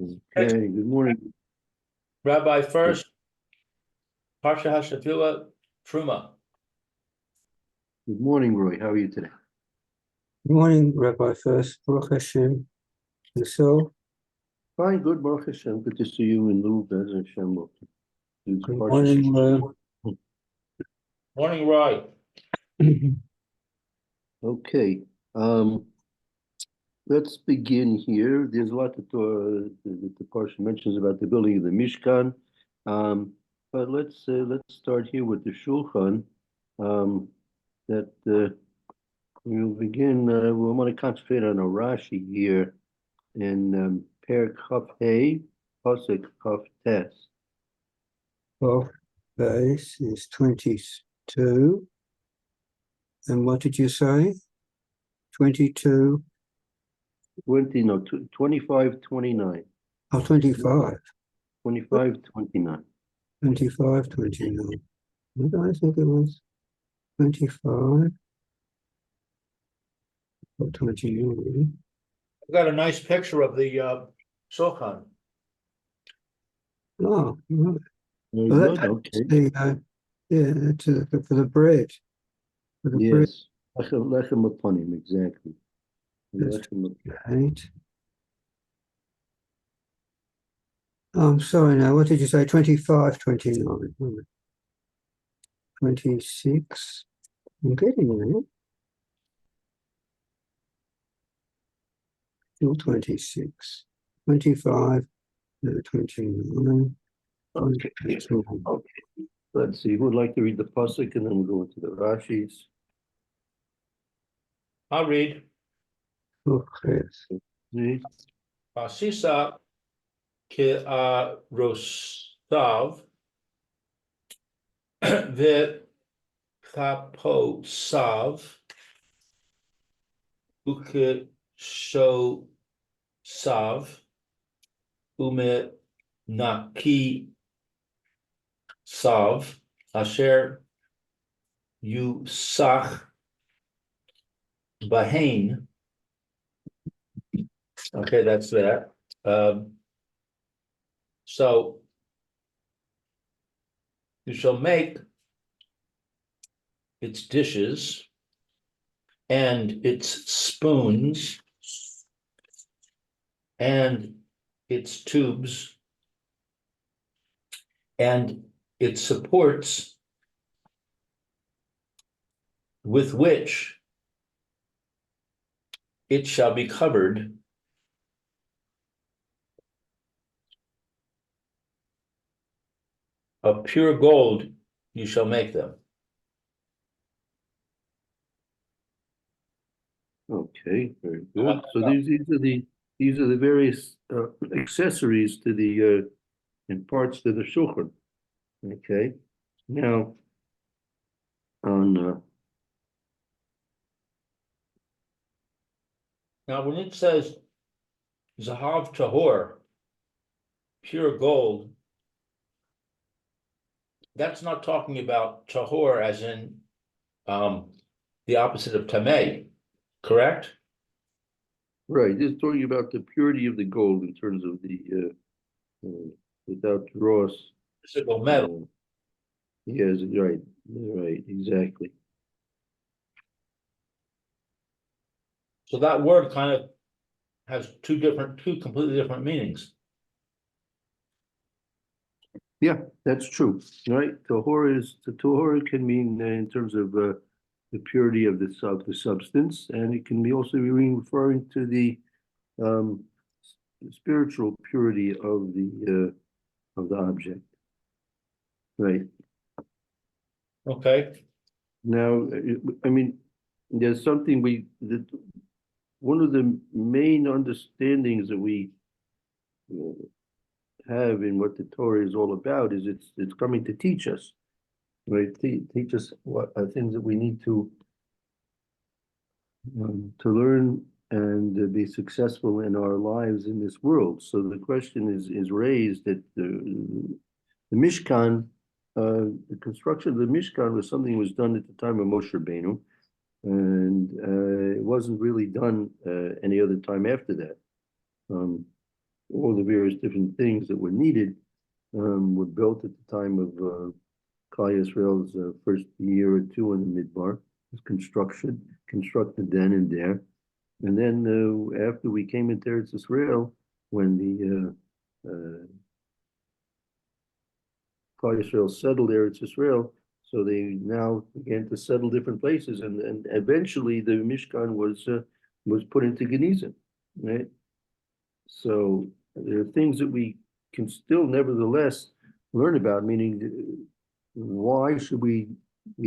Okay, good morning. Rabbi Furst, Parsha Hashavua, Teruma. Good morning, Roy. How are you today? Good morning, Rabbi Furst. Baruch Hashem. Yourself? Fine, good, Baruch Hashem. Good to see you in Lube, as Hashem will do. Good morning. Morning, Roy. Okay, let's begin here. There's a lot that the Parsha mentions about the building of the Mishkan, but let's start here with the Shulchan. We'll begin. We want to concentrate on a Rashi here in Perek Chaf Hey, Pasuk Chaf Tes. Well, base is 22. And what did you say? 22? 25, 29. Oh, 25. 25, 29. 25, 29. What did I think it was? 25 or 29. I've got a nice picture of the Shulchan. Oh, right. Very Well, good, okay. That's for the bread. For the bread. Yes, Lechem Upanim, exactly. That's Lechem Upanim. right. I'm sorry now, what did you say? 25, 29. 26. I'm getting there. Still 26. 25, 29. Okay. Okay. Let's see, who would like to read the Pasuk and then we'll go into the Rashis. I'll read. Okay. Sisa ki rostav v'chaposav ukeshosav ume naki sav asher yusach bahain. Okay, that's that. So you shall make its dishes and its spoons and its tubes and its supports with which it shall be covered. Of pure gold you shall make them. Okay, very good. So these are the various accessories to the and parts to the Shulchan. Okay, now on Now, when it says Zahav Tahor, pure gold, that's not talking about Tahor as in the opposite of Tameh, correct? right, this is talking about the purity of the gold in terms of the without dross. Physical metal. Yes, right, exactly. So that word kind of has two completely different meanings. Yeah, that's true, right? Tahor can mean in terms of the purity of the substance, and it can be also referring to the spiritual purity of the object, right? Okay. Now, I mean, there's something one of the main understandings that we have in what the Torah is all about is it's coming to teach us, right? Teach us what things that we need to learn and be successful in our lives in this world. So the question is raised that the Mishkan, the construction of the Mishkan was something that was done at the time of Moshe Rabbeinu, and it wasn't really done any other time after that. all the various different things that were needed were built at the time of Klal Yisrael's first year or two in the Midbar. It was constructed then and there. And then after we came into Eretz Israel, when the Klal Yisrael settled Eretz Israel, so they now began to settle different places, and eventually the Mishkan was put into Genizim, right? So there are things that we can still nevertheless learn about, meaning why should we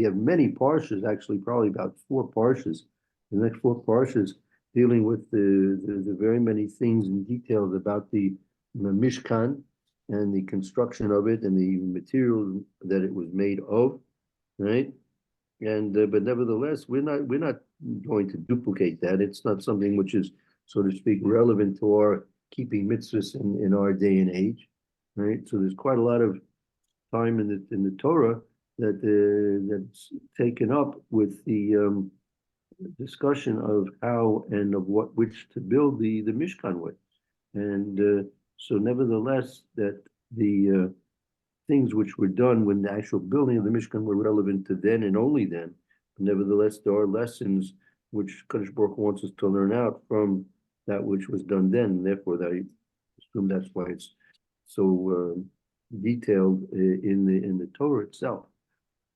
have many parshas, actually probably about 4 parshas, the next 4 parshas dealing with the very many things and details about the Mishkan and the construction of it and the material that it was made of, right? And but nevertheless, we're not going to duplicate that. It's not something which is, so to speak, relevant to our keeping mitzvahs in our day and age, right? So there's quite a lot of time in the Torah that's taken up with the discussion of how and of which to build the Mishkan with, and so nevertheless that the things which were done when the actual building of the Mishkan were relevant to then and only then. Nevertheless, there are lessons which Kadosh Baruch Hu wants us to learn out from that which was done then. And therefore, I assume that's why it's so detailed in the Torah itself.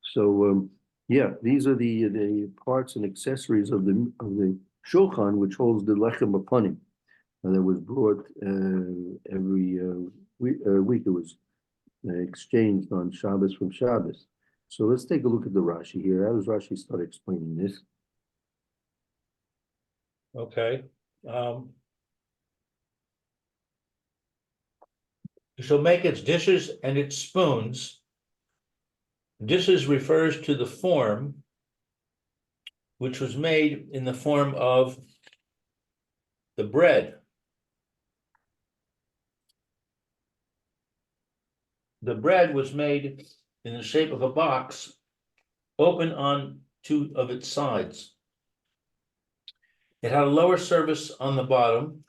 So yeah, these are the parts and accessories of the shulchan, which holds the lechem apanim that was brought every week. It was exchanged on Shabbos from Shabbos. So let's take a look at the Rashi here. How does Rashi start explaining this? Okay. You shall make its dishes and its spoons. Dishes refers to the form which was made in the form of the bread. The bread was made in the shape of a box, open on 2 of its sides. It had a lower surface on the bottom,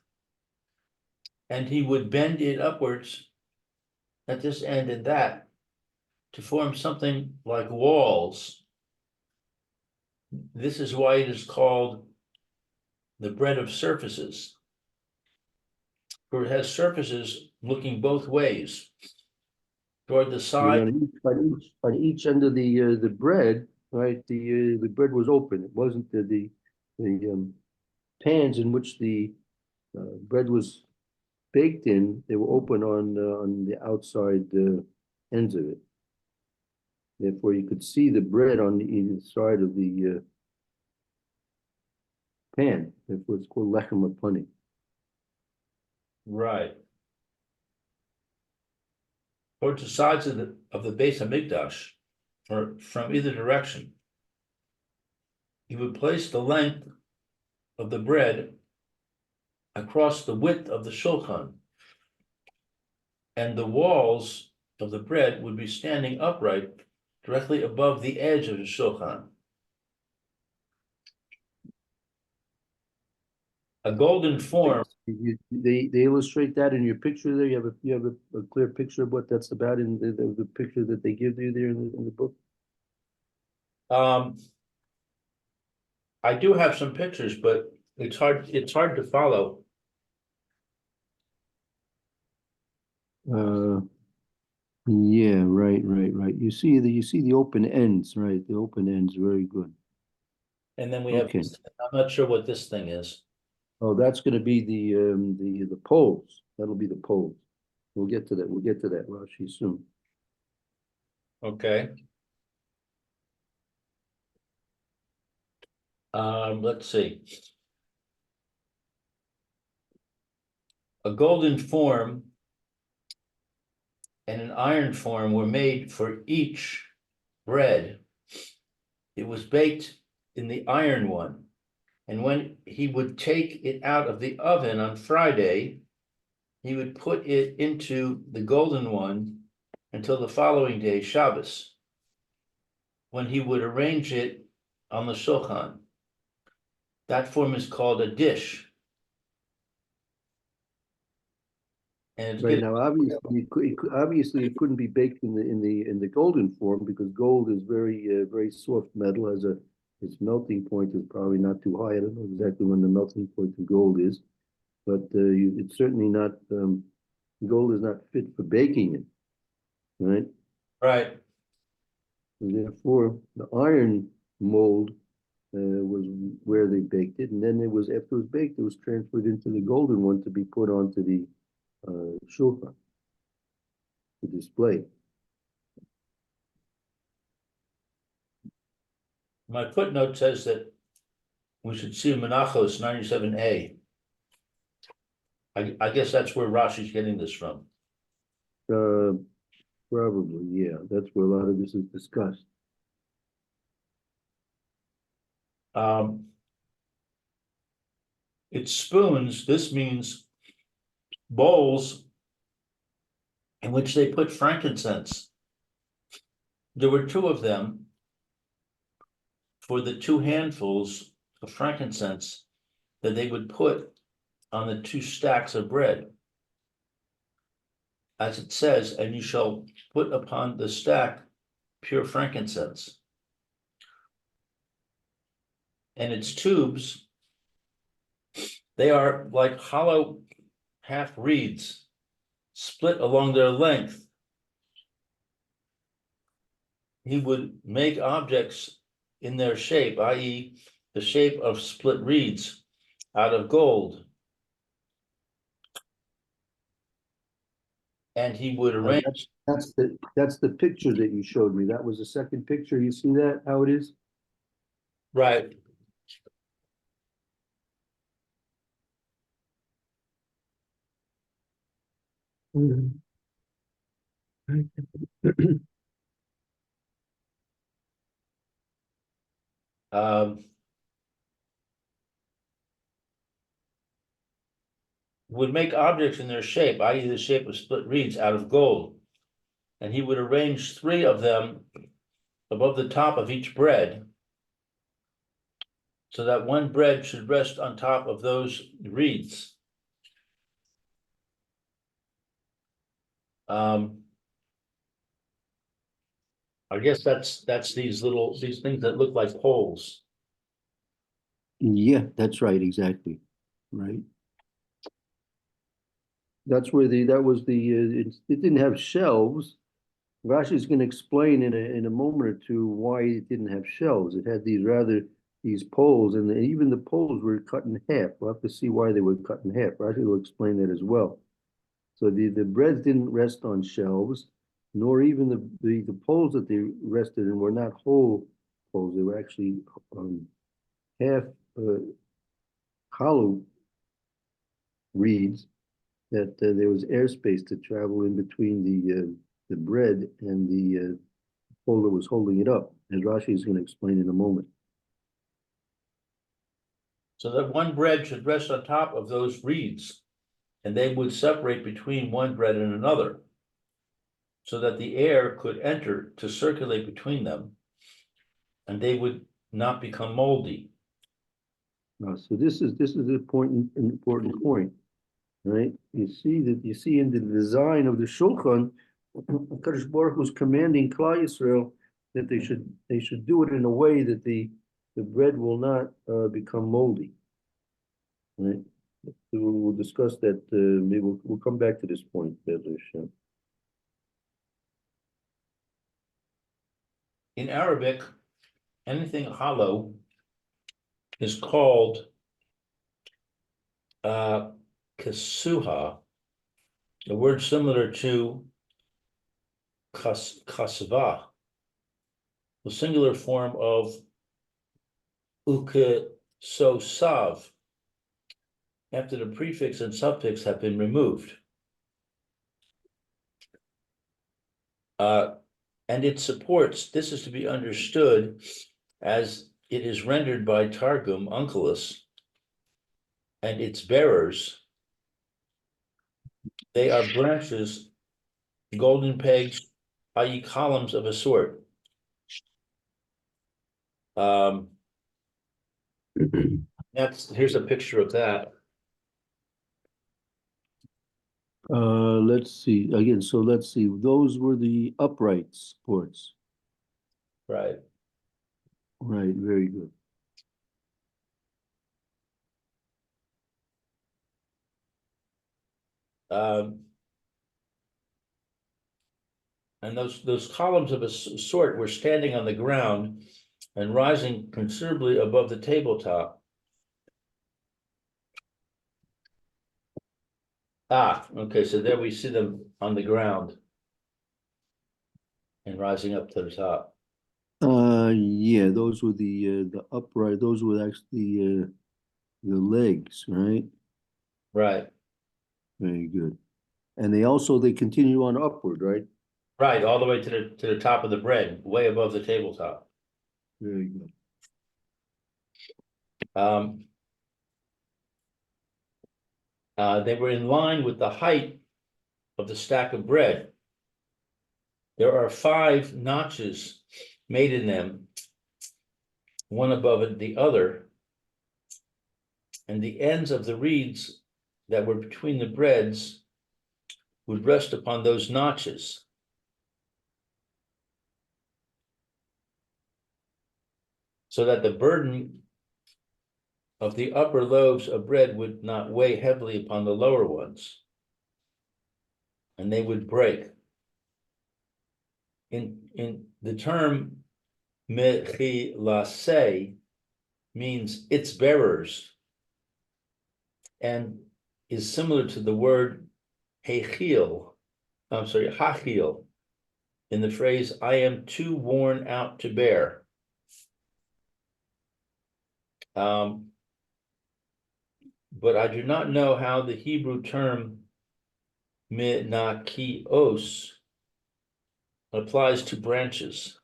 and he would bend it upwards at this end and that to form something like walls. This is why it is called the bread of surfaces, for it has surfaces looking both ways. Toward the side, on each end of the bread, right? The bread was open. It wasn't the pans in which the bread was baked in. They were open on the outside ends of it. Therefore, you could see the bread on the either side of the pan. Therefore, it's called lechem apanim. right. Towards the sides of the base of Mikdash, or from either direction. He would place the length of the bread across the width of the shulchan, and the walls of the bread would be standing upright directly above the edge of the shulchan. A golden form. They illustrate that in your picture there. You have a clear picture of what that's about in the picture that they give you there in the book. I do have some pictures, but it's hard to follow. Yeah, right. You see the open ends, right? The open ends, very good. And then we have, Okay. I'm not sure what this thing is. Oh, that's going to be the poles. That'll be the poles. We'll get to that. We'll get to that, Rashi, soon. Okay. Let's see. A golden form and an iron form were made for each bread. It was baked in the iron one. And when he would take it out of the oven on Friday, he would put it into the golden one until the following day, Shabbos, when he would arrange it on the shulchan. That form is called a dish. And it's Right getting, now, obviously, it couldn't be baked in the golden form because gold is very soft metal. Its melting point is probably not too high. I don't know exactly when the melting point of gold is, but it's certainly not. Gold is not fit for baking it, right? right. And therefore, the iron mold was where they baked it, and then it was after it was baked, it was transferred into the golden one to be put onto the shulchan to display. My footnote says that we should see Menachos 97a. I guess that's where Rashi's getting this from. Uh, Probably, yeah. That's where a lot of this is discussed. It's spoons. This means bowls in which they put frankincense. There were two of them for the 2 handfuls of frankincense that they would put on the 2 stacks of bread. As it says, and you shall put upon the stack pure frankincense. And its tubes, they are like hollow half reeds split along their length. He would make objects in their shape, i.e., the shape of split reeds out of gold. And he would arrange. That's the picture that you showed me. That was the second picture. You see that, how it is? Right. Mhm. Would make objects in their shape, i.e., the shape of split reeds out of gold. And he would arrange 3 of them above the top of each bread, so that one bread should rest on top of those reeds. I guess that's these things that look like poles. Yeah, that's right, exactly. Right. That's where that was it didn't have shelves. Rashi's going to explain in a moment or two why it didn't have shelves. It had these poles, and even the poles were cut in half. We'll have to see why they were cut in half. Rashi will explain that as well. So the breads didn't rest on shelves, nor even the poles that they rested in were not whole poles. They were actually half hollow reeds that there was airspace to travel in between the bread and the pole that was holding it up, as Rashi is going to explain in a moment. So that one bread should rest on top of those reeds, and they would separate between one bread and another, so that the air could enter to circulate between them, and they would not become moldy. So this is an important point, right? You see in the design of the Shulchan, Kadosh Baruch was commanding Klal Yisrael that they should do it in a way that the bread will not become moldy. Right? So we'll discuss that. Maybe we'll come back to this point, Hashem. In Arabic, anything hollow is called kasuha, a word similar to kasva, the singular form of ukesosav, after the prefix and suffix have been removed. And it supports, this is to be understood as it is rendered by Targum Onkelos and its bearers. They are branches, golden pegs, i.e. columns of a sort. Here's a picture of that. Let's see, again, so let's see, those were the upright supports. Right. Right, very good. And those columns of a sort were standing on the ground and rising considerably above the tabletop. Ah, okay, so there we see them on the ground and rising up to the top. Yeah, those were the upright, those were actually the legs, right? Right, Very good. And they continue on upward, right? right, all the way to the top of the bread, way above the tabletop. Very good. They were in line with the height of the stack of bread. There are 5 notches made in them, one above the other, and the ends of the reeds that were between the breads would rest upon those notches. So that the burden of the upper loaves of bread would not weigh heavily upon the lower ones, and they would break. In the term mechilase means its bearers, and is similar to the word hachil, in the phrase, I am too worn out to bear. But I do not know how the Hebrew term menakios applies to branches.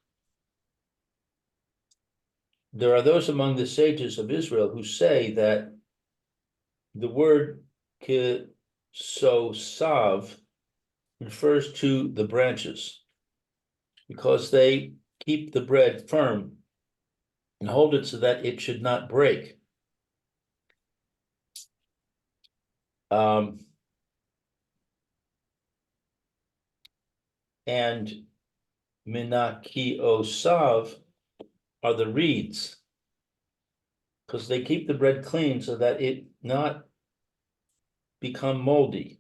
There are those among the sages of Israel who say that the word kisosav refers to the branches because they keep the bread firm and hold it so that it should not break. And minakiosav are the reeds, because they keep the bread clean so that it not become moldy.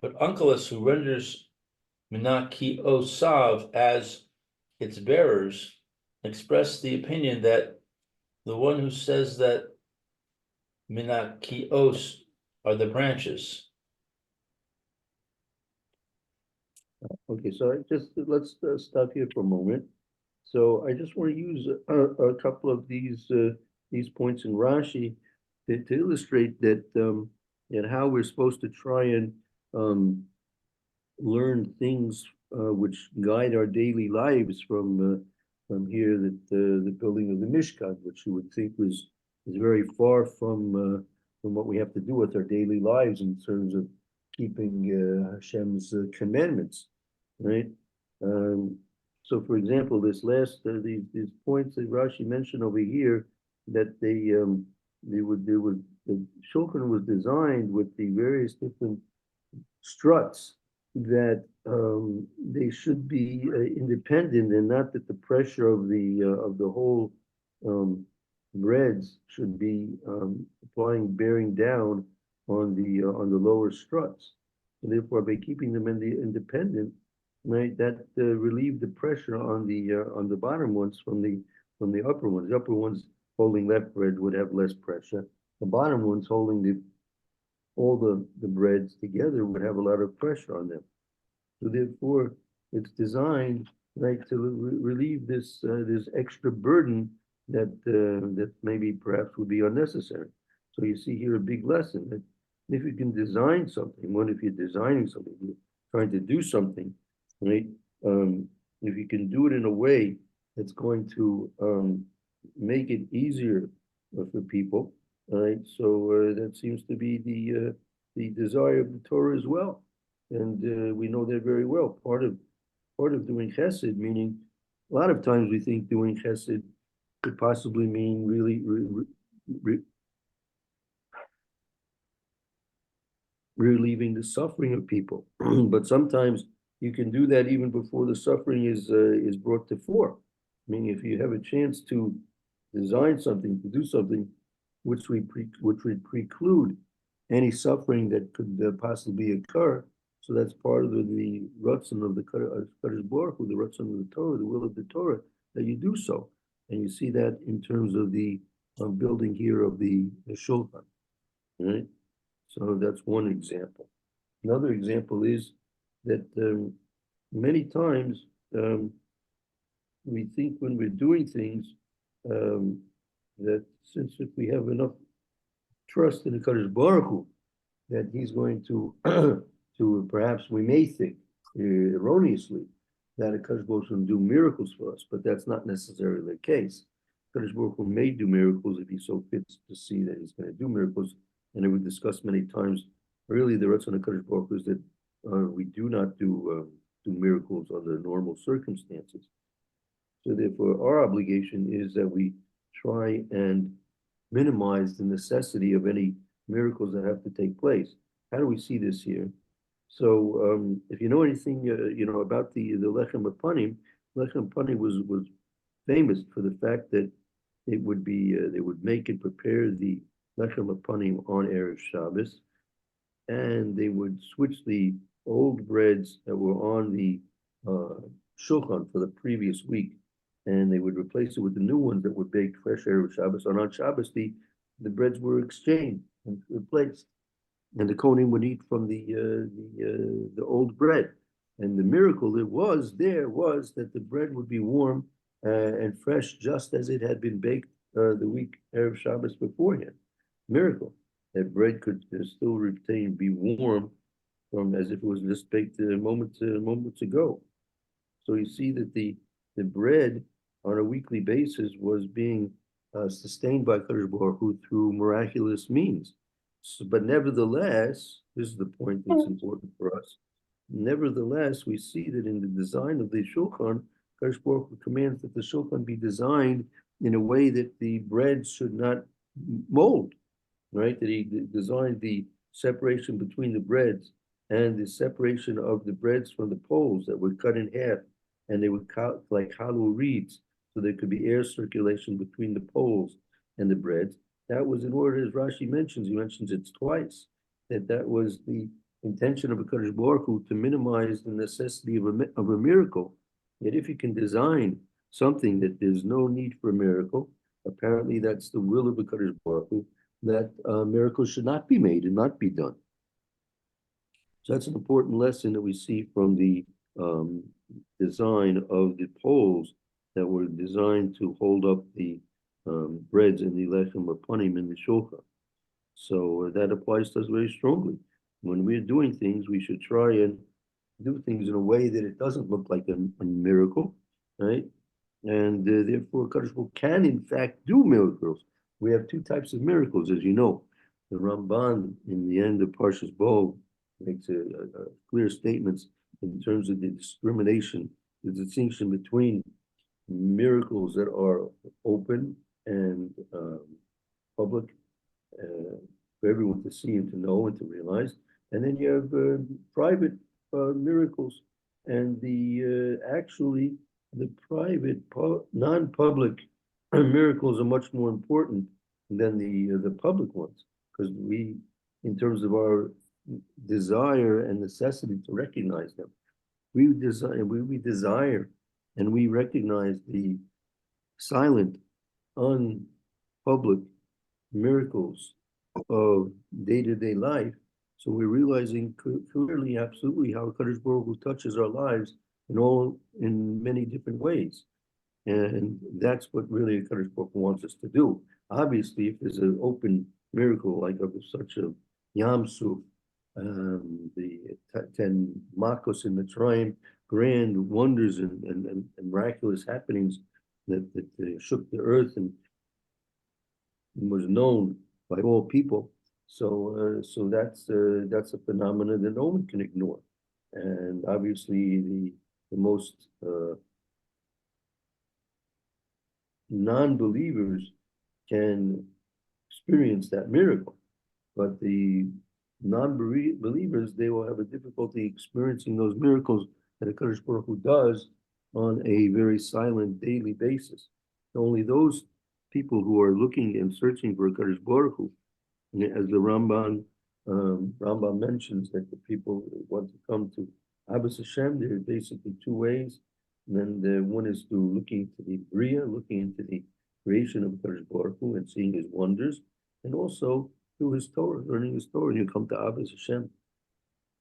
But Onkelos, who renders minakiosav as its bearers, expressed the opinion that the one who says that minakios are the branches. Okay, so let's stop here for a moment. So I just want to use a couple of these points in Rashi to illustrate that and how we're supposed to try and learn things which guide our daily lives from here, that the building of the Mishkan, which you would think is very far from what we have to do with our daily lives in terms of keeping Hashem's commandments, right? So, for example, this last these points that Rashi mentioned over here, that they would the Shulchan was designed with the various different struts that they should be independent, and not that the pressure of the whole breads should be bearing down on the lower struts. And therefore, by keeping them independent, right, that relieved the pressure on the bottom ones from the upper ones. The upper ones holding left bread would have less pressure. The bottom ones holding all the breads together would have a lot of pressure on them. So therefore, it's designed, right, to relieve this extra burden that maybe perhaps would be unnecessary. So you see here a big lesson that if you can design something, what if you're designing something, you're trying to do something, right? If you can do it in a way that's going to make it easier for people, right? So that seems to be the desire of the Torah as well, and we know that very well. Part of doing Chesed, meaning a lot of times we think doing Chesed could possibly mean really relieving the suffering of people. But sometimes you can do that even before the suffering is brought to fore. I mean, if you have a chance to design something, to do something which would preclude any suffering that could possibly occur. So that's part of the Ratzon of the Kadosh Baruch Hu, the Ratzon of the Torah, the will of the Torah, that you do so. And you see that in terms of the building here of the Shulchan, right? So that's one example. Another example is that many times we think when we're doing things that since if we have enough trust in the Kadosh Baruch Hu, that he's going to, to perhaps we may think erroneously that a Kadosh Baruch Hu will do miracles for us, but that's not necessarily the case. Kadosh Baruch Hu may do miracles if he so fits to see that he's going to do miracles, and we discussed many times. Really, the Ratzon of Kadosh Baruch Hu is that we do not do miracles under normal circumstances. So therefore, our obligation is that we try and minimize the necessity of any miracles that have to take place. How do we see this here? So if you know anything, about the Lechem Apanim, Lechem Apanim was famous for the fact that it would be they would make and prepare the Lechem Apanim on Erev Shabbos, and they would switch the old breads that were on the shulchan for the previous week, and they would replace it with the new ones that were baked fresh Erev Shabbos. And on Shabbos, the breads were exchanged and replaced, and the Kohanim would eat from the old bread. And the miracle was that the bread would be warm and fresh, just as it had been baked the week Erev Shabbos beforehand. Miracle that bread could still be warm from as if it was just baked moments ago. So you see that the bread on a weekly basis was being sustained by Kadosh Baruch Hu through miraculous means. So, but nevertheless, this is the point that's important for us. Nevertheless, we see that in the design of the Shulchan, Kadosh Baruch Hu commands that the Shulchan be designed in a way that the bread should not mold, right? That he designed the separation between the breads and the separation of the breads from the poles that were cut in half, and they were cut like hollow reeds, so there could be air circulation between the poles and the breads. That was in order, as Rashi mentions, he mentions it twice, that was the intention of a Kadosh Baruch Hu to minimize the necessity of a miracle. Yet if you can design something that there's no need for a miracle, apparently that's the will of a Kadosh Baruch Hu, that miracles should not be made and not be done. So that's an important lesson that we see from the design of the poles that were designed to hold up the breads in the lechem apanim in the shulchan. So that applies to us very strongly. When we're doing things, we should try and do things in a way that it doesn't look like a miracle, right? And therefore, Kadosh Baruch Hu can in fact do miracles. We have two types of miracles, as you know. The Ramban, in the end of Parshas Bo, makes a clear statements in terms of the discrimination, the distinction between miracles that are open and public for everyone to see and to know and to realize, and then you have private miracles, and the actually the private non-public miracles are much more important than the public ones, because we, in terms of our desire and necessity to recognize them, we desire and we recognize the silent, unpublic miracles of day-to-day life. So we're realizing clearly, absolutely, how Kadosh Baruch Hu touches our lives in many different ways. And that's what really Kadosh Baruch Hu wants us to do. Obviously, if there's an open miracle like of such a Yam Suf, the 10 Makos in Mitzrayim, grand wonders and miraculous happenings that shook the earth and was known by all people. So that's a phenomenon that no one can ignore. And obviously, the most non-believers can experience that miracle, but the non-believers, they will have a difficulty experiencing those miracles that HaKadosh Baruch Hu does on a very silent daily basis. Only those people who are looking and searching for HaKadosh Baruch Hu, as the Rambam mentions, that the people want to come to Abbas Hashem, there are basically two ways. And then the one is through looking to the Bria, looking into the creation of HaKadosh Baruch Hu and seeing his wonders, and also through his Torah, learning his Torah, and you come to Abbas Hashem.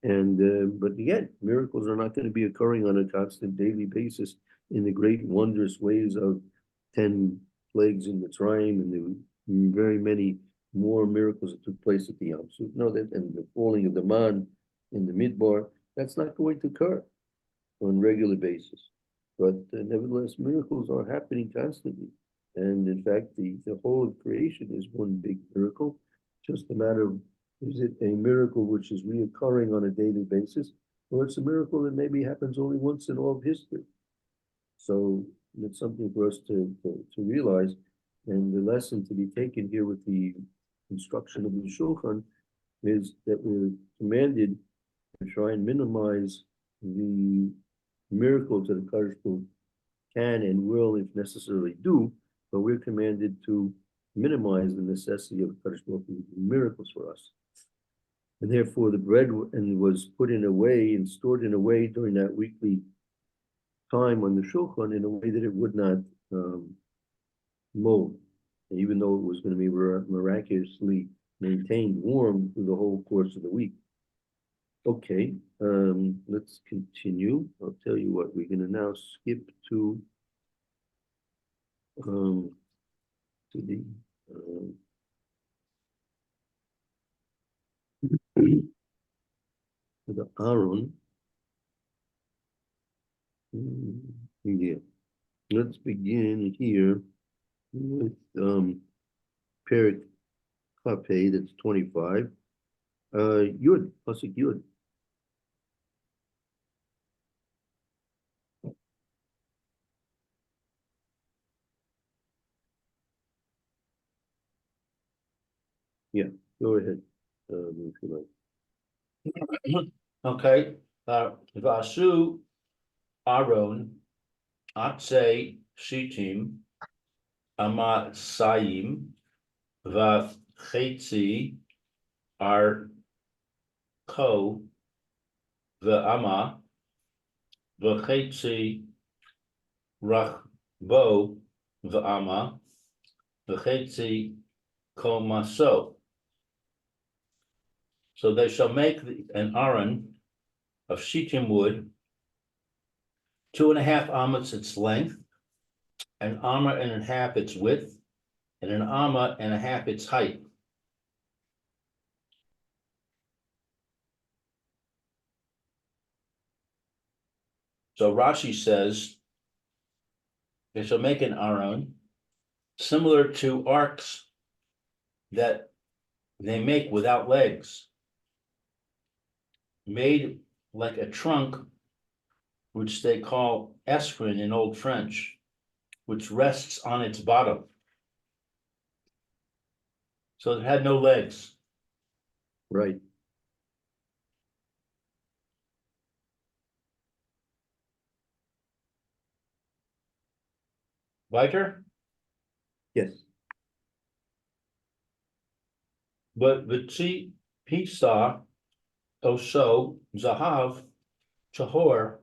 And but again, miracles are not going to be occurring on a constant daily basis in the great wondrous ways of 10 plagues in Mitzrayim and the very many more miracles that took place at the Yam Suf. No, that and the falling of the man in the Midbar, that's not going to occur on a regular basis. But nevertheless, miracles are happening constantly. And in fact, the whole of creation is one big miracle. Just a matter of, is it a miracle which is reoccurring on a daily basis, or it's a miracle that maybe happens only once in all of history? So it's something for us to realize. And the lesson to be taken here with the instruction of the Shulchan is that we're commanded to try and minimize the miracles that the Kadosh Baruch Hu can and will, if necessarily, do, but we're commanded to minimize the necessity of Kadosh Baruch Hu miracles for us. And therefore, the bread was put in a way and stored in a way during that weekly time on the Shulchan in a way that it would not mold, and even though it was going to be miraculously maintained warm through the whole course of the week. Okay, let's continue. I'll tell you what, we're going to now skip to the Aaron. Yeah, let's begin here with Perik Kapeh, that's 25. Yud, Pasuk Yud. Yeah, go ahead, if you like. Okay, Vasu Aaron Atse Shitim Amasayim Vachetzi Ar Ko Ve'ama Vachetzi Rachbo Ve'ama Vachetzi Komaso. So they shall make an aron of shittim wood, 2.5 amas its length, an amma and a half its width, and an amma and a half its height. So Rashi says they shall make an aron similar to arks that they make without legs, made like a trunk, which they call escrin in Old French, which rests on its bottom. So it had no legs. Right. Weiter? Yes. But Vitzi Pisa Oso Zahav Tahor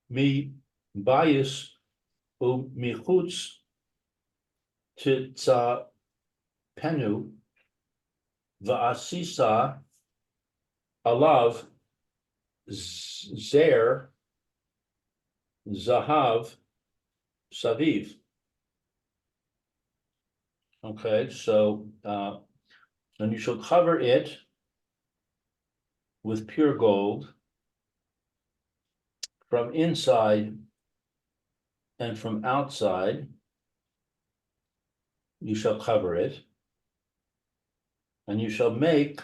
Mi Bias U Michutz Titza Penu Vaasisa Alav Zer Zahav Saviv. Okay, so and you shall cover it with pure gold from inside and from outside. You shall cover it, and you shall make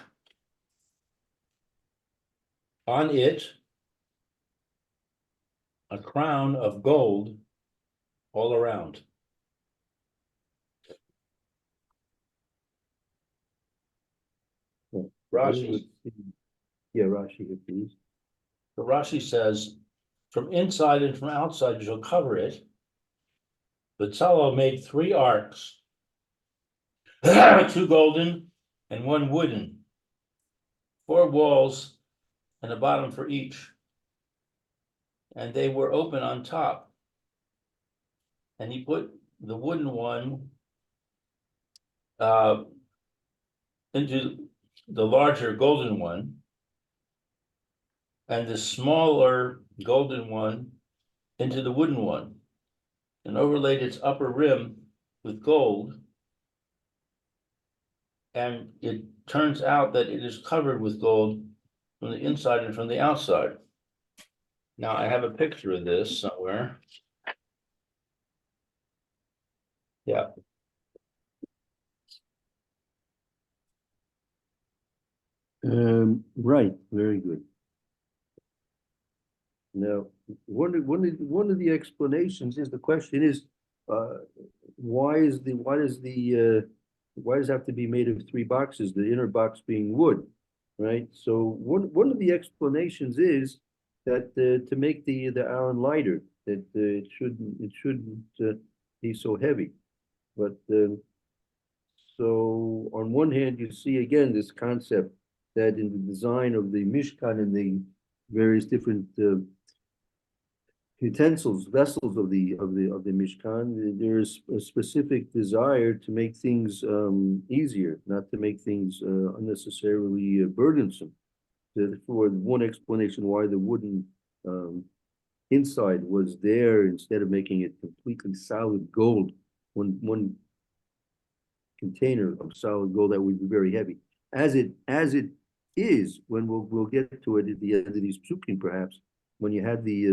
on it a crown of gold all around. Rashi, Yeah, Rashi, here, please. the Rashi says, from inside and from outside you shall cover it. Bezalel made 3 arks, 2 golden and 1 wooden, 4 walls and a bottom for each. And they were open on top. And he put the wooden one into the larger golden one, and the smaller golden one into the wooden one, and overlaid its upper rim with gold. And it turns out that it is covered with gold from the inside and from the outside. Now I have a picture of this somewhere. Yeah. Right, very good. Now, one of the explanations is, the question is, why does it have to be made of 3 boxes, the inner box being wood, right? So one of the explanations is that to make the Aron lighter, that it shouldn't be so heavy. But so on one hand, you see again this concept that in the design of the Mishkan and the various different utensils, vessels of the Mishkan, there is a specific desire to make things easier, not to make things unnecessarily burdensome. For one explanation why the wooden inside was there, instead of making it completely solid gold, one container of solid gold that would be very heavy, as it is, when we'll get to it at the end of these psukim, perhaps, when you had the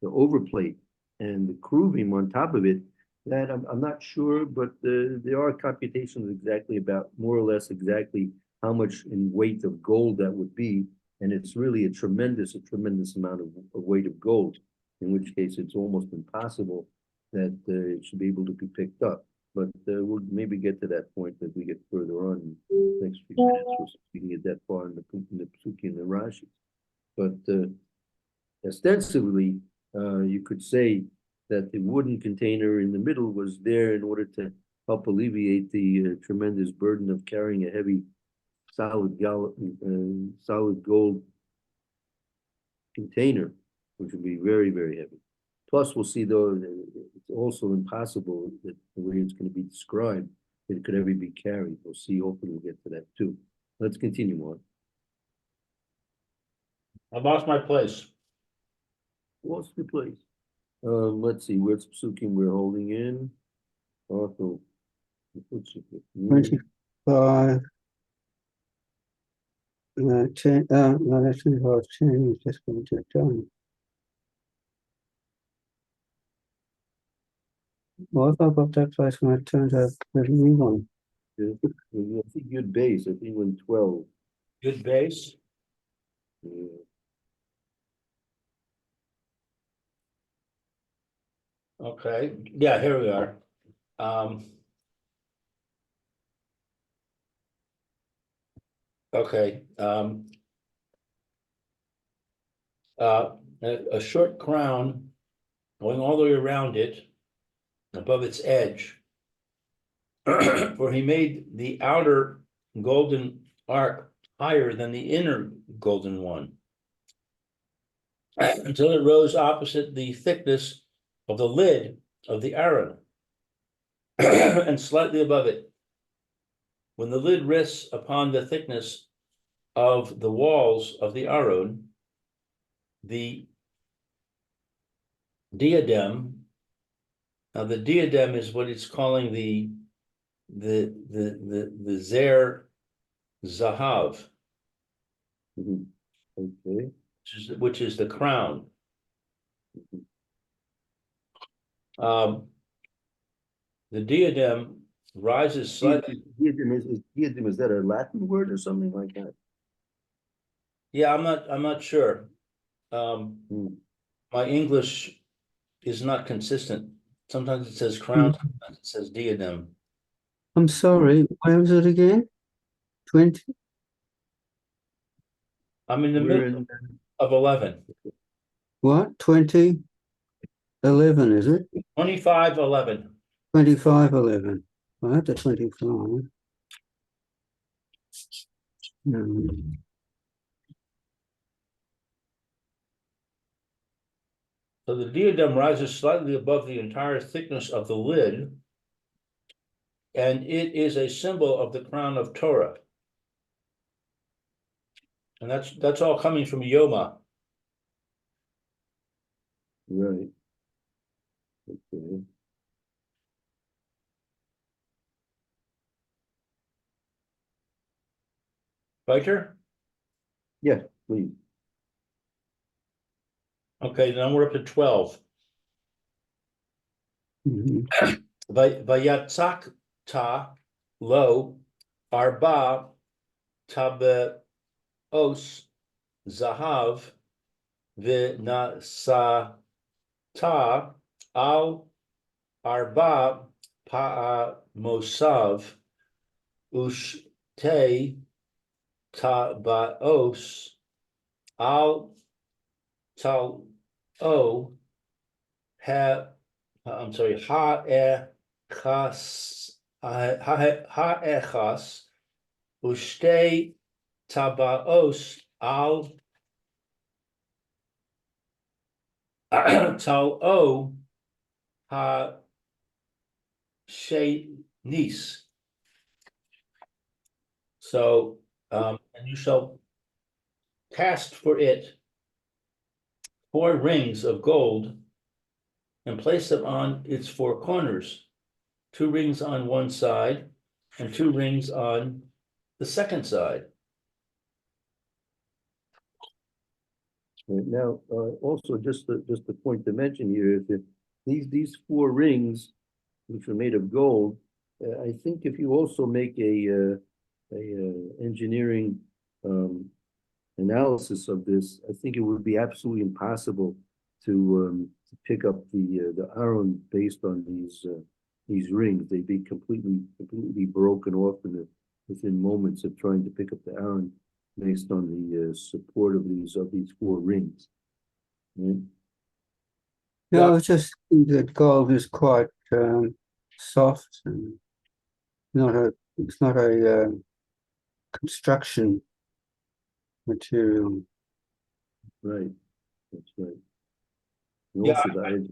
overplate and the kruvim on top of it. That I'm not sure, but there are computations exactly about, more or less exactly, how much in weight of gold that would be, and it's really a tremendous amount of weight of gold. In which case, it's almost impossible that it should be able to be picked up. But we'll maybe get to that point as we get further on in the next few minutes. We can get that far in the Psuki and the Rashi. But ostensibly, you could say that the wooden container in the middle was there in order to help alleviate the tremendous burden of carrying a heavy solid gold container, which would be very, very heavy. Plus, we'll see, though, it's also impossible that the way it's going to be described, that it could ever be carried. We'll see. Hopefully, we'll get to that too. Let's continue on. I lost my place. What's the place? Let's see. Where's Psukim we're holding in? Also, 25. 10. No, that's 25. 10 is just going to done. Well, if I got that place when I turned out the new one. I think good base. I think when 12. Good base. Yeah. Okay, yeah, here we are. Okay, a short crown going all the way around it, above its edge. For he made the outer golden ark higher than the inner golden one, until it rose opposite the thickness of the lid of the Aron, and slightly above it. When the lid rests upon the thickness of the walls of the Aron, the diadem. Now the diadem is what it's calling the Zer Zahav. Mhm. Okay. Which is the crown. The diadem rises slightly. Diadem, is that a Latin word or something like that? Yeah, I'm not sure. My English is not consistent. Sometimes it says crown, sometimes it says diadem. I'm sorry, where was it again? 20? I'm in the We're middle in, of 11. What, 2011, is it? 25:11. 2511. Well, that's a 25. Hmm. So the diadem rises slightly above the entire thickness of the lid, and it is a symbol of the crown of Torah. And that's all coming from Yoma. right. Okay. Weiter? Yeah, please. Okay, then we're up to 12. Mhm. Vayatzak ta lo arba tabeos zahav v'nasa ta al arba pa'a mosav ushte tabaos al tal o ha I'm sorry ha echas ushte tabaos al tal o ha shenis. So and you shall cast for it 4 rings of gold and place them on its 4 corners, 2 rings on one side and 2 rings on the second side. Right now, also just a point to mention here is that these 4 rings, which are made of gold, I think if you also make a engineering analysis of this, I think it would be absolutely impossible to pick up the iron based on these rings. They'd be completely broken off within moments of trying to pick up the iron based on the support of these 4 rings. Right? No, it's just that gold is quite soft and it's not a construction material. Right. That's right. And Yeah, also it's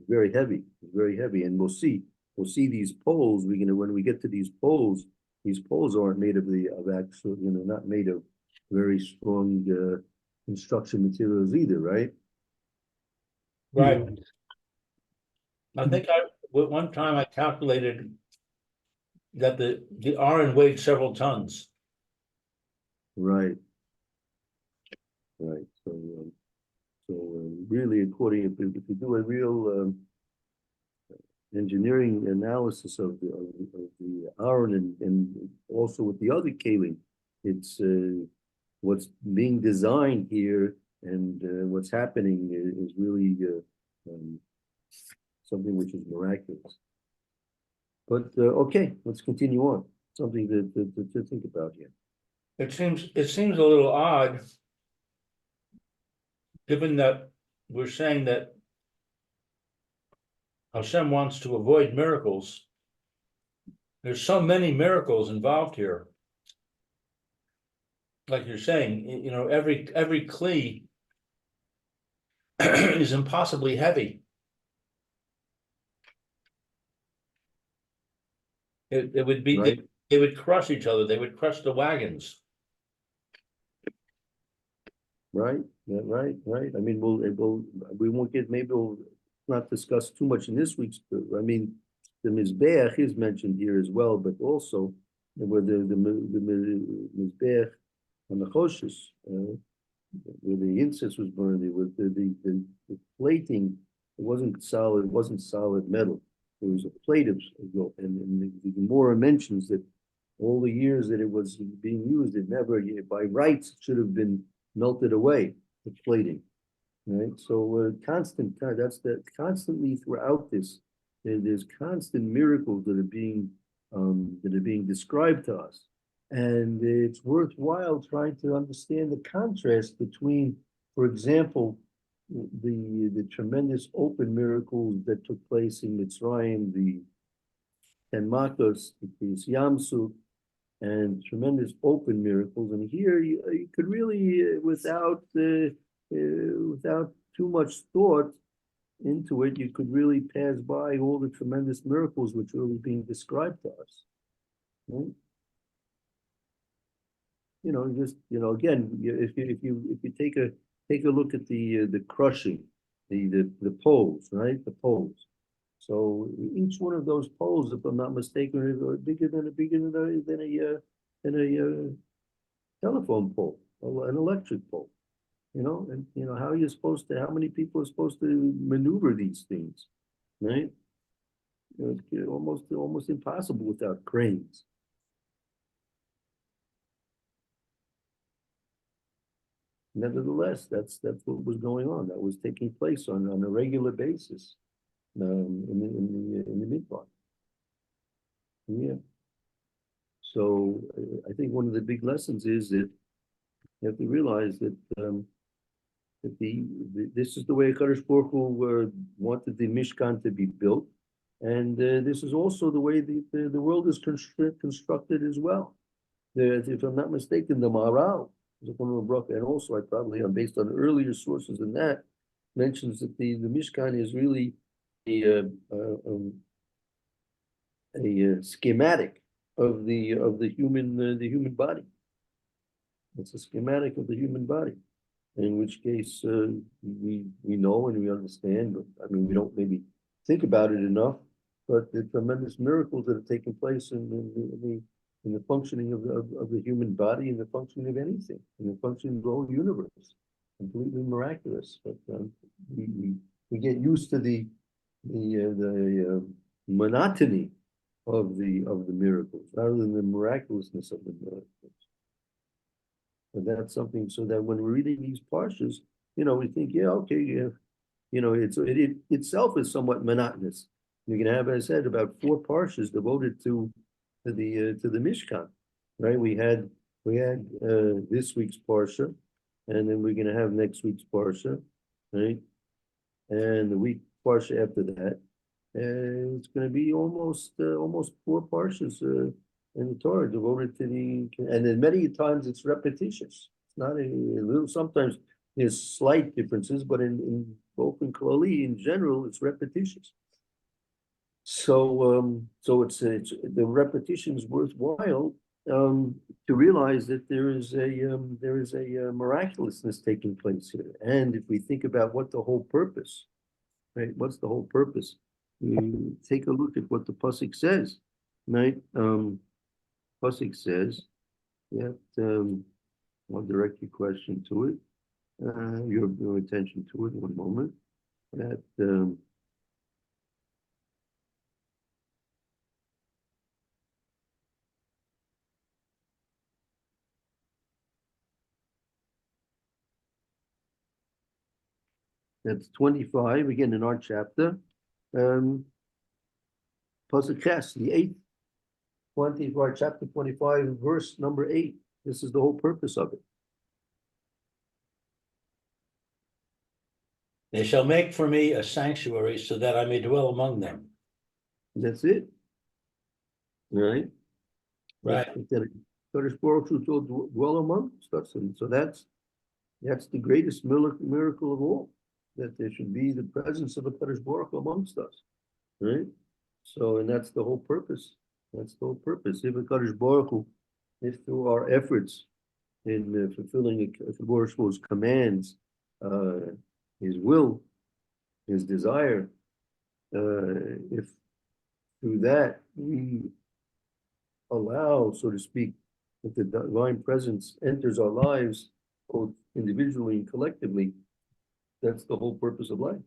very heavy. It's very heavy. And we'll see these poles. When we get to these poles aren't made of actual, not made of very strong construction materials either, right? right. I think one time I calculated that the iron weighed several tons. Right. Right. So really, if you do a real engineering analysis of the iron and also with the other kalim, it's what's being designed here and what's happening is really something which is miraculous. But okay, let's continue on. Something to think about here. It seems a little odd, given that we're saying that Hashem wants to avoid miracles. There's so many miracles involved here. Like you're saying, every kli is impossibly heavy. It would be Right. they would crush each other. They would crush the wagons. Right, yeah, right. I mean, we won't get, maybe we'll not discuss too much in this week's, I mean, the Mizbeach is mentioned here as well, but also where the Mizbeach and the Choshes, where the incense was burned, it was the plating, it wasn't solid metal. It was a plate of gold, and the Gemara mentions that all the years that it was being used, it never, by rights, it should have been melted away, the plating, right? So that's constantly throughout this, there's constant miracles that are being described to us, And it's worthwhile trying to understand the contrast between, for example, the tremendous open miracles that took place in Mitzrayim, the Ten Makos, the Yamsuf, and tremendous open miracles. And here you could really, without too much thought into it, you could really pass by all the tremendous miracles which are really being described to us. Right? Just again, if you take a look at the crushing, the poles, right? The poles. So each one of those poles, if I'm not mistaken, are bigger than a telephone pole, an electric pole. And how many people are supposed to maneuver these things, right? It's almost impossible without cranes. Nevertheless, that's what was going on. That was taking place on a regular basis in the midbar. Yeah. So I think one of the big lessons is that you have to realize that this is the way Kadosh Baruch Hu wanted the Mishkan to be built, and this is also the way the world is constructed as well. If I'm not mistaken, the Maharal, and also I'm based on earlier sources than that, mentions that the Mishkan is really a schematic of the human body. It's a schematic of the human body. In which case we know and we understand, but I mean we don't maybe think about it enough, but the tremendous miracles that have taken place in the functioning of the human body and the functioning of anything, in the functioning of the whole universe, completely miraculous. But we get used to the monotony of the miracles rather than the miraculousness of the miracles. But that's something, so that when we're reading these parshas, we think, yeah, okay, yeah, it itself is somewhat monotonous. You can have, as I said, about 4 parshas devoted to the Mishkan, right? We had this week's parsha, and then we're going to have next week's parsha, right? And the week parsha after that, and it's going to be almost 4 parshas in the Torah devoted to and then many times it's repetitious. It's not a little. Sometimes there's slight differences, but in both in Klali in general, it's repetitious. So it's the repetition is worthwhile to realize that there is a miraculousness taking place here. And if we think about what the whole purpose, right? What's the whole purpose? You take a look at what the pasuk says, right? Pasuk says that I'll direct your question to it, your attention to it. One moment. That that's 25 again in our chapter. Pasuk Ches, the 8th. 25, chapter 25, verse number 8. This is the whole purpose of it. They shall make for me a sanctuary so that I may dwell among them. That's it. Right? Right. Kadosh Baruch Hu will dwell amongst us. And so that's the greatest miracle of all, that there should be the presence of a Kadosh Baruch Hu amongst us. Right? So, and that's the whole purpose. That's the whole purpose. If a Kadosh Baruch Hu, if through our efforts in fulfilling Kadosh Baruch Hu's commands, his will, his desire, if through that we allow, so to speak, that the divine presence enters our lives, both individually and collectively, that's the whole purpose of life.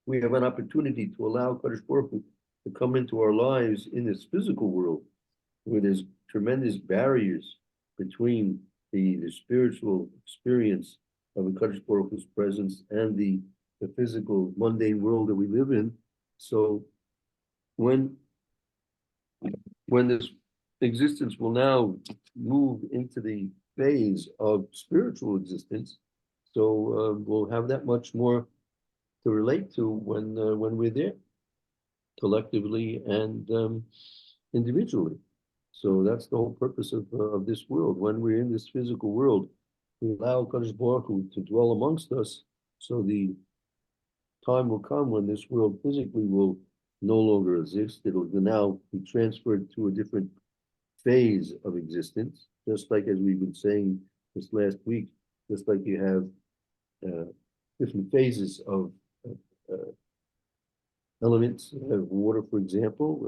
We have an opportunity to allow Kadosh Baruch Hu to come into our lives in this physical world, where there's tremendous barriers between the spiritual experience of the Kadosh Baruch Hu's presence and the physical mundane world that we live in. So when this existence will now move into the phase of spiritual existence. So we'll have that much more to relate to when we're there, collectively and individually. So that's the whole purpose of this world. When we're in this physical world, we allow Kadosh Baruch Hu to dwell amongst us. So the time will come when this world physically will no longer exist. It'll now be transferred to a different phase of existence, just like as we've been saying this last week, just like you have different phases of uh, elements. Water, for example,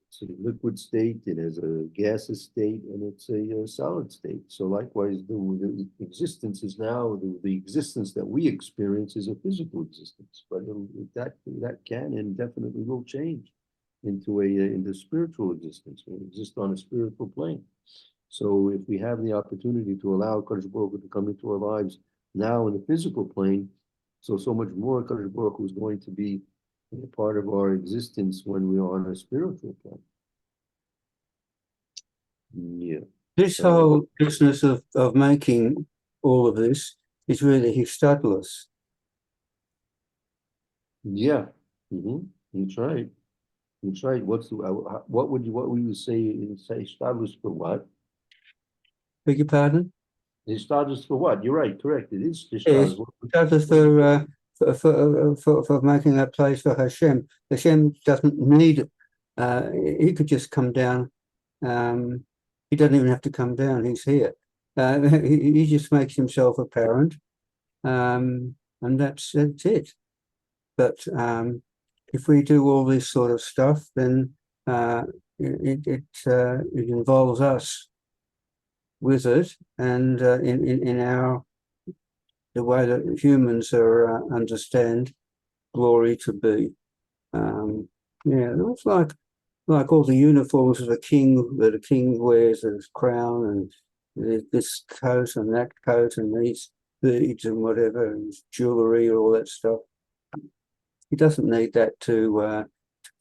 it's a liquid state, it has a gaseous state, and it's a solid state. So likewise, the existence is now, the existence that we experience is a physical existence, but that can and definitely will change into spiritual existence. We exist on a spiritual plane. So if we have the opportunity to allow Kadosh Baruch Hu to come into our lives now in the physical plane, so much more Kadosh Baruch Hu is going to be a part of our existence when we are on a spiritual plane. Yeah. This whole business of making all of this is really Hishtadlus. Yeah. That's right. That's right. What would you say status for what? Beg your pardon? Status for what? You're right, correct. It is Yes, status. for making a place for Hashem. Hashem doesn't need it. He could just come down. He doesn't even have to come down. He's here. He just makes himself apparent, and that's it. But if we do all this sort of stuff, then it involves us with it, and in our the way that humans are understand glory to be. It's like all the uniforms that a king wears, his crown and this coat and that coat and these beads and whatever, and jewelry and all that stuff. He doesn't need that to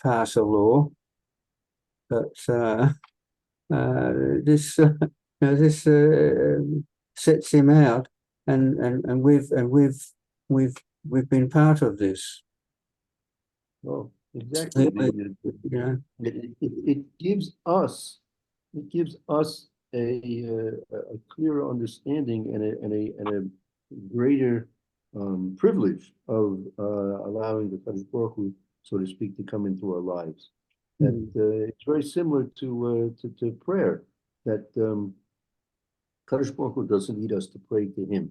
pass a law, but this sets him out, and we've been part of this. Well, exactly. It gives us a clearer understanding and a greater privilege of allowing the Kadosh Baruch Hu, so to speak, to come into our lives. And it's very similar to prayer, that Kadosh Baruch Hu doesn't need us to pray to him.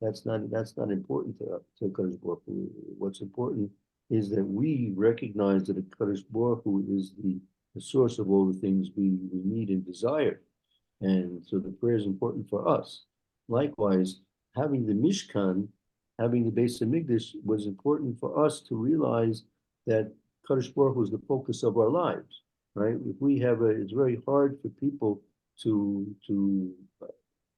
That's not important to Kadosh Baruch Hu. What's important is that we recognize that Kadosh Baruch Hu is the source of all the things we need and desire. And so the prayer is important for us. Likewise, having the Mishkan, having the Beis Hamikdash was important for us to realize that Kadosh Baruch Hu is the focus of our lives, right? If we have it's very hard for people to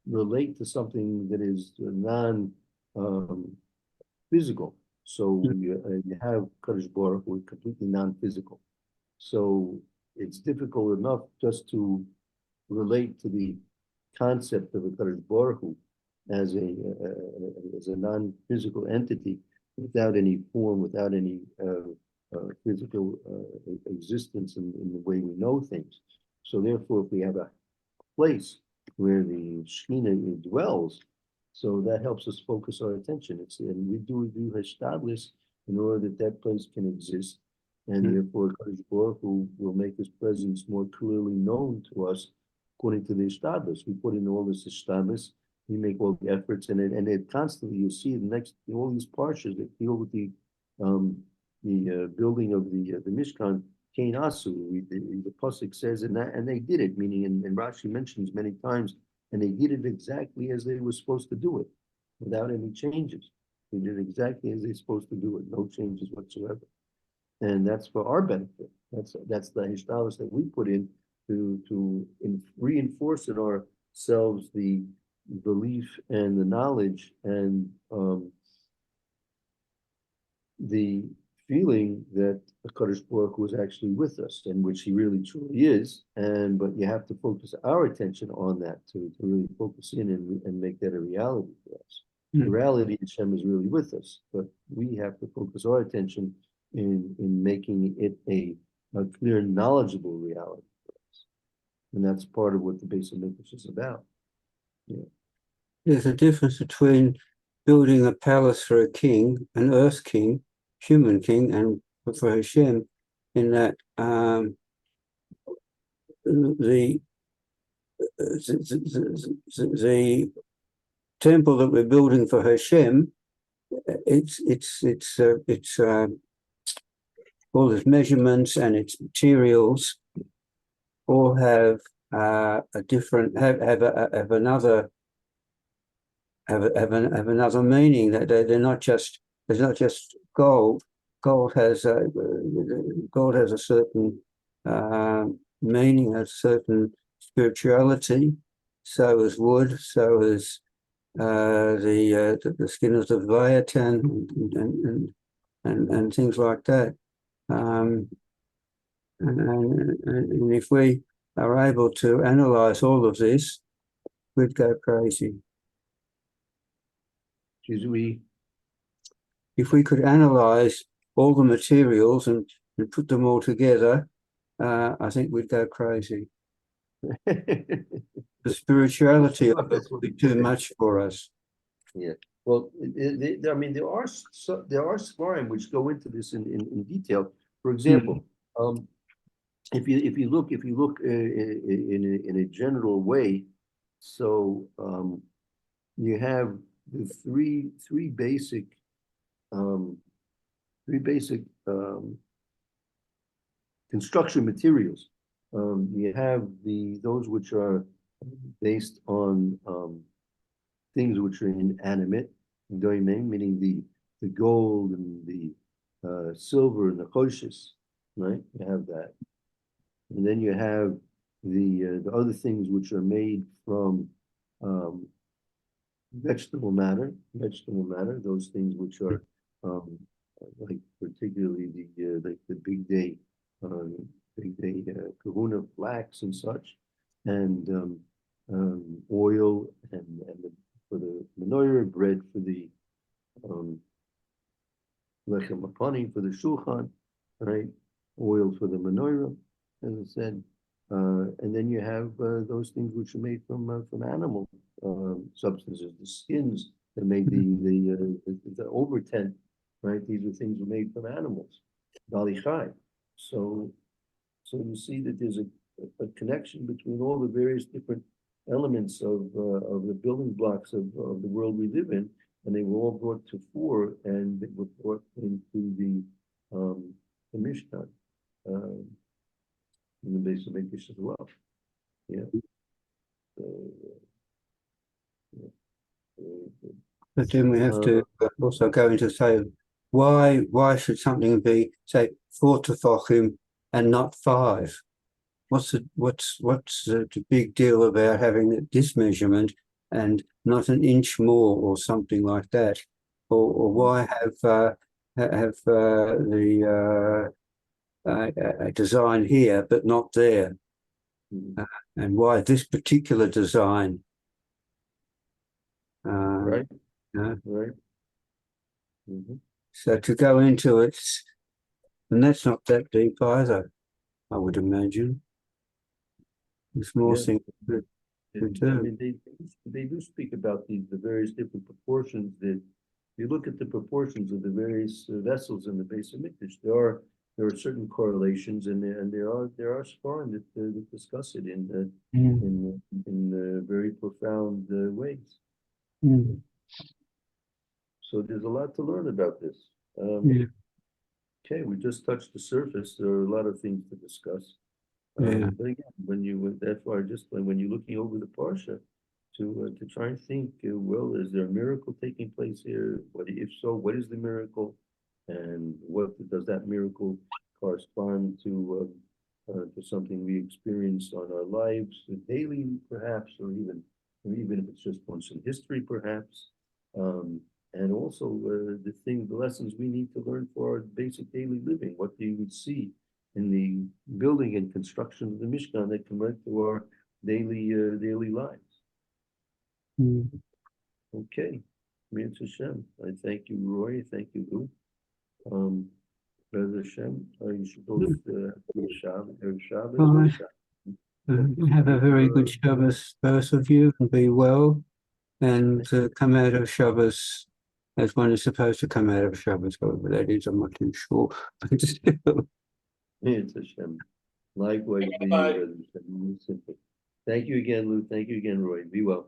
relate to something that is non-physical. So you have Kadosh Baruch Hu completely non-physical. So it's difficult enough just to relate to the concept of a Kadosh Baruch Hu as a non-physical entity without any form, without any physical existence in the way we know things. So therefore, if we have a place where the Shekhinah dwells, so that helps us focus our attention. And we do Hashtadlis in order that place can exist, and therefore Kadosh Baruch Hu will make his presence more clearly known to us according to the Hashtadlis. We put in all this Hashtadlis, we make all the efforts, and it constantly, you'll see all these parshas that deal with the building of the Mishkan, Kain Asu, the pasuk says, and they did it, meaning, and Rashi mentions many times, and they did it exactly as they were supposed to do it, without any changes. They did exactly as they're supposed to do it, no changes whatsoever. And that's for our benefit. That's the Hishtadlus that we put in to reinforce in ourselves the belief and the knowledge and the feeling that the Kadosh Baruch Hu was actually with us, and which he really truly is. But you have to focus our attention on that to really focus in and make that a reality for us. The reality Hashem is really with us, but we have to focus our attention in making it a clear, knowledgeable reality for us. And that's part of what the Beis Hamikdash is about. Yeah. There's a difference between building a palace for a king, an earth king, human king, and for Hashem, in that the temple that we're building for Hashem, it's all its measurements and its materials all have a different have another meaning, that they're not just, there's not just gold. Gold has a certain meaning, has certain spirituality. So is wood. So is the skin of the Leviathan and things like that. And if we are able to analyze all of this, we'd go crazy. If we could analyze all the materials and put them all together, I think we'd go crazy. The spirituality of it would be too much for us. Yeah. Well, I mean, there are svarim which go into this in detail. For example, if you look in a general way, so you have the three basic construction materials. You have those which are based on things which are inanimate, meaning the gold and the silver and the koshes, right? You have that, and then you have the other things which are made from vegetable matter. Those things which are like particularly the big day kahuna flax and such, and oil and for the menorah, bread for the lechem apani for the shulchan, right? Oil for the menorah, as I said, and then you have those things which are made from animal substances, the skins that made the over tent, right? These are things made from animals, bali chai. So you see that there's a connection between all the various different elements of the building blocks of the world we live in, and they were all brought to fore, and they were brought into the Mishkan, in the Beis Hamikdash as well. Yeah. But then we have to also go into say, why should something be, say, 4 tefachim and not 5? What's the big deal about having this measurement and not an inch more or something like that? Or why have a design here but not there? And why this particular design? Right. Right. Mm-hmm. So to go into it, and that's not that deep either, I would imagine. There's more things to do. I mean, they do speak about the various different proportions. That if you look at the proportions of the various vessels in the Beis Hamikdash, there are certain correlations, and there are svarim that discuss it in very profound ways. So there's a lot to learn about this. Okay, we just touched the surface. There are a lot of things to discuss. But again, that's why when you're looking over the Parsha, to try and think, well, is there a miracle taking place here? If so, what is the miracle, and what does that miracle correspond to something we experience on our lives daily, perhaps, or even if it's just once in history, perhaps. And also the lessons we need to learn for our basic daily living, what you would see in the building and construction of the Mishkan that can relate to our daily lives. Mm. Okay, Mitzvah Hashem. I thank you, Roy. Thank you, Lou. Brother Hashem, you should both Shabbos. Bye. Have a very good Shabbos, both of you, and be well, and come out of Shabbos as one is supposed to come out of Shabbos, whatever that is, I'm not too sure. Mitzvah Hashem. Likewise, be Bye. Brother Hashem. Simple. Thank you again, Lou. Thank you again, Roy. Be well.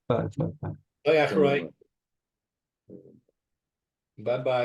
Bye, bye, bye. Bye, Roy. Bye-bye.